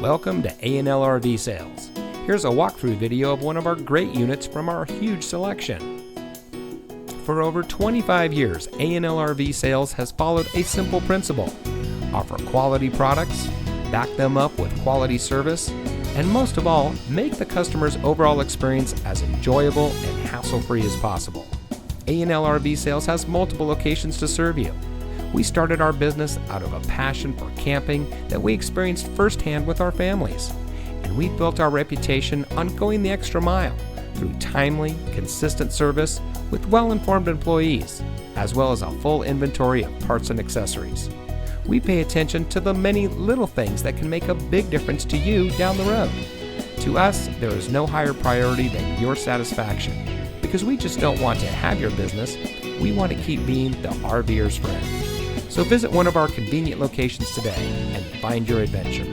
Welcome to A&L RV Sales. Here's a walkthrough video of one of our great units from our huge selection. For over 25 years, A&L RV Sales has followed a simple principle: offer quality products, back them up with quality service, and most of all, make the customer's overall experience as enjoyable and hassle-free as possible. A&L RV Sales has multiple locations to serve you. We started our business out of a passion for camping that we experienced firsthand with our families, and we built our reputation on going the extra mile through timely, consistent service with well-informed employees, as well as a full inventory of parts and accessories. We pay attention to the many little things that can make a big difference to you down the road. To us, there is no higher priority than your satisfaction, because we just don't want to have your business. We want to keep being the RVer's friend. So visit one of our convenient locations today and find your adventure.